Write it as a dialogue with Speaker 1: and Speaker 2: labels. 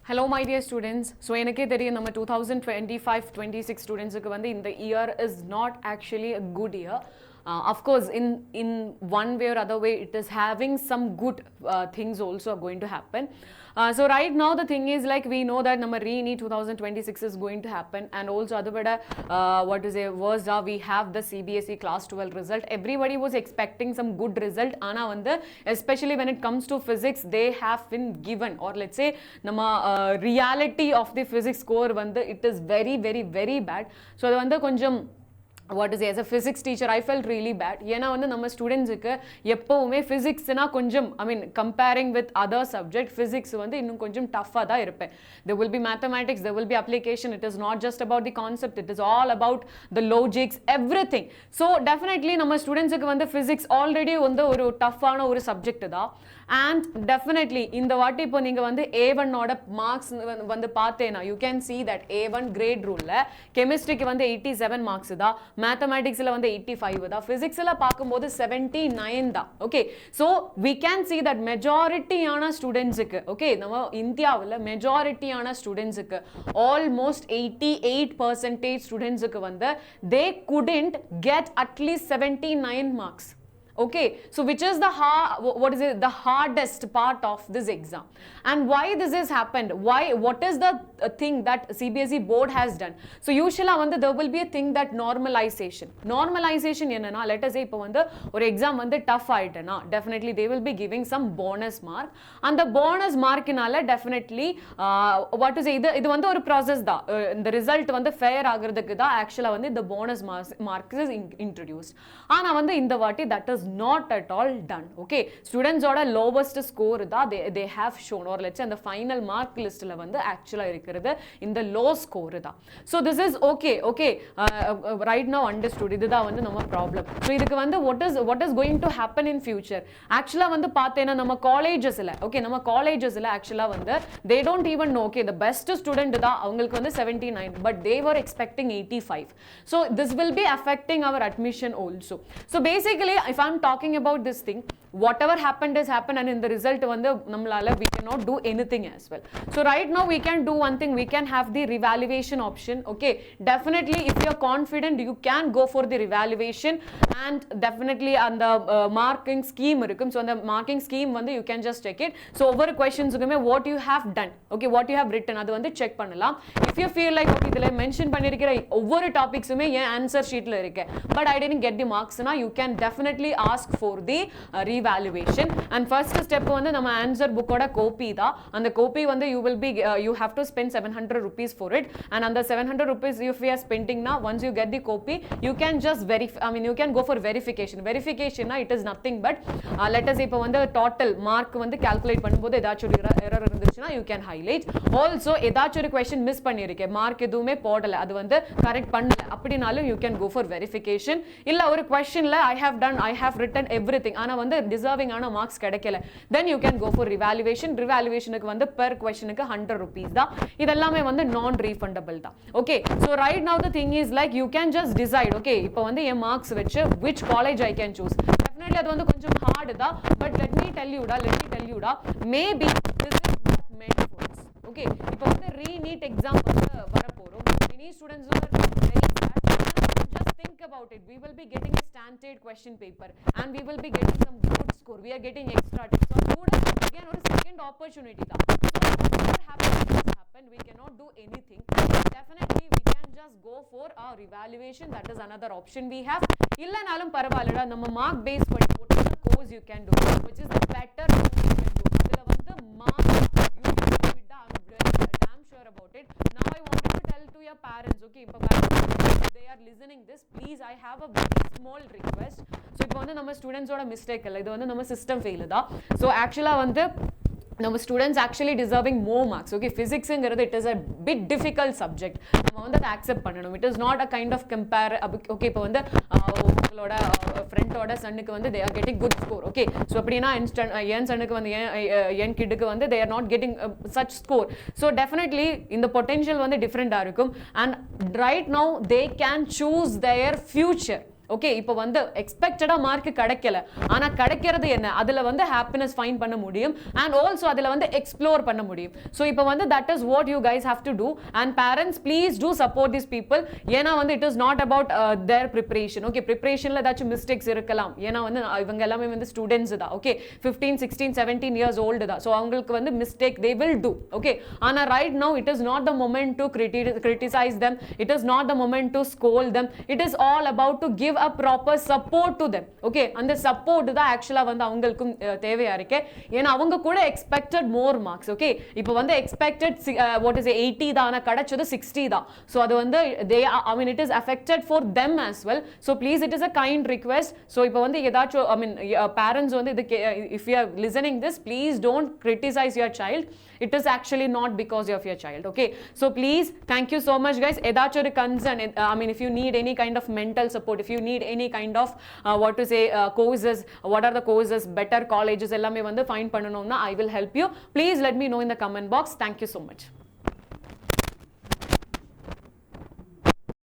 Speaker 1: Hello my dear students. So enake theriyum நம்ம 2025-26 ஸ்டூடெண்ட்ஸ்க்கு வந்து இந்த year is not actually a good year. Of course in one way or other way it is having some good things also are going to happen. So right now the thing is like we know that number Neet 2026 is going to happen, and also other what to say was we have the CBSE Class 12 result. Everybody was expecting some good result, ana vanda especially when it comes to physics they have been given, or let's say nama reality of the physics score vanda it is very very very bad. So adu vanda konjam what to say, as a physics teacher I felt really bad. ஏன்னா வந்து நம்ம ஸ்டூடெண்ட்ஸுக்கு எப்போவுமே ஃபிசிக்ஸ்னா கொஞ்சம் comparing with other subject physics வந்து இன்னும் கொஞ்சம் டஃப்பாக தான் இருப்பேன். there will be mathematics, there will be application, it is not just about the concept, it is all about the logics, everything. So definitely நம்ம ஸ்டூடெண்ட்ஸுக்கு வந்து ஃபிசிக்ஸ் ஆல்ரெடி வந்து ஒரு டஃப்பான ஒரு சப்ஜெக்ட் தான். and definitely இந்த வாட்டி இப்போ நீங்கள் வந்து A1 ஓட மார்க்ஸ் வந்து பார்த்தேன்னா you can see that A1 grade ரூலில் கெமிஸ்ட்ரிக்கு வந்து 87 மார்க்ஸ் தான், மேத்தமேட்டிக்ஸில் வந்து 85 தான், ஃபிசிக்ஸில் பார்க்கும்போது 79 தான். Okay, so we can see that மெஜாரிட்டியான ஸ்டூடெண்ட்ஸுக்கு, ஓகே, நம்ம இந்தியாவில் மெஜாரிட்டியான ஸ்டூடெண்ட்ஸுக்கு ஆல்மோஸ்ட் 88% ஸ்டூடெண்ட்ஸுக்கு வந்து தே couldn't get at least 79 marks. Okay, so which is the the hardest part of this exam, and why this has happened, what is the thing that CBSE board has done? So usually there will be a thing that normalization enna, let us say ipo vandu or exam vandu tough aitena definitely they will be giving some bonus mark, and the bonus mark inala definitely what to say idu vandu or process da the result vandu fair agradhukku da actually vandu the bonus mark is introduced. Ana vandu inda vaati that is not at all done. Okay, students oda lowest score da they have shown, or let's say the final mark list la vandu actually irukkiradhu in the low score da. So this is okay right now understood. Idu da vandu nama problem. So idukku vandu what is going to happen in future actually vandu paathena nama colleges la, okay, nama colleges la actually vandu they don't even know, okay, the best student da avangalukku vandu 79 but they were expecting 85. So this will be affecting our admission also. So basically if I'm talking about this thing, whatever happened has happened, and in the result vandu nammalaala we cannot do anything as well. So right now we can do one thing, we can have the revaluation option. Okay, definitely if you are confident you can go for the revaluation, and definitely on the marking scheme irukum. So on the marking scheme vandu you can just check it. So over questions ugume what you have done, okay, what you have written adu vandu check pannalam. If you feel like okay idile mention pannirikira over topics ume en answer sheet la irukke but I didn't get the marks na, you can definitely ask for the revaluation. And first step vandu nama answer book oda copy da, and the copy vandu you will be you have to spend 700 rupees for it, and on the 700 rupees if you are spending now, once you get the copy you can just you can go for verification na, it is nothing but let us say ipo vandu total mark vandu calculate பண்ணும்போது ஏதாச்சும் error இருந்துச்சுனா you can highlight. Also ஏதாச்சும் ஒரு question miss பண்ணிருக்கே, mark எதுவுமே போடல, அது வந்து கரெக்ட் பண்ணல அப்படினாலும் you can go for verification. இல்ல ஒரு questionல I have written everything ஆனா வந்து deserving ஆன மார்க்ஸ் கிடைக்கல, then you can go for revaluation. revaluationக்கு வந்து per questionக்கு 100 rupees தான், இதெல்லாமே வந்து non refundable தான். Okay, so right now the thing is like you can just decide, okay, இப்போ வந்து என் மார்க்ஸ் வெச்சு which college I can choose. definitely அது வந்து கொஞ்சம் hard தான், but let me tell you da maybe this is what meant for us. Okay, இப்போ வந்து re-NEET exam வந்து வர போறோம், many students are very sad. Just think about it, we will be getting a standard question paper and we will be getting some good score, we are getting extra tips. So students again or second opportunity da, so whatever happen we cannot do anything. Definitely we can just go for our evaluation, that is another option we have. illanalum paravalada nama mark base padi whatever course you can do, which is the better course you can do, adula vandu mark you can do it da, I'm very damn sure about it. Now I wanted to tell to your parents, okay, if they are listening this, please I have a very small request. So ipo vandu nama students oda mistake illa, idu vandu nama system fail da. So actually vandu நம்ம students actually deserving more marks. Okay, ஃபிசிக்ஸுங்கிறது it is a bit difficult subject, நம்ம வந்து அதை accept பண்ணணும். It is not a kind of compare. Okay, இப்போ வந்து உங்களோட ஃப்ரெண்டோட சன்னுக்கு வந்து they are getting good score. Okay, so அப்படின்னா என் சன்னுக்கு வந்து என் கிட்டுக்கு வந்து they are not getting such score. So definitely இந்த பொட்டென்ஷியல் வந்து டிஃப்ரெண்டாக இருக்கும். And right now they can choose there future. Okay இப்போ வந்து எக்ஸ்பெக்டடா மார்க் கிடைக்கல ஆனா கிடைக்கிறது என்ன அதுல வந்து ஹாப்பினஸ் ஃபைண்ட் பண்ண முடியும் and also அதுல வந்து எக்ஸ்ப்ளோர் பண்ண முடியும் so இப்போ வந்து that is what you guys have to do and parents please do support these people ஏனா வந்து it is not about their preparation okay preparationல ஏதாச்சும் மிஸ்டேக்ஸ் இருக்கலாம் ஏனா வந்து இவங்க எல்லாமே வந்து ஸ்டூடண்ட்ஸ் தான் okay 15 16 17 years old தான் so அவங்களுக்கு வந்து mistake they will do okay ஆனா right now it is not the moment to criticize them it is not the moment to scold them it is all about to give a proper support to them okay அந்த support தான் actually வந்து அவங்களுக்கு தேவையா இருக்கு ஏனா அவங்க கூட expected more marks okay இப்போ வந்து expected what is 80 தான் ஆனா கிடைச்சது 60 தான் so அது வந்து they I mean it is affected for them as well so please it is a kind request so இப்போ வந்து ஏதாச்சும் I mean parents வந்து இது if you are listening this please don't criticize your child it is actually not because of your child okay so please thank you so much guys ஏதாச்சும் ஒரு concern I mean if you need any kind of mental support if you need any kind of what to say courses what are the courses better colleges எல்லாமே வந்து find பண்ணனும்னா I will help you please let me know in the comment box thank you so much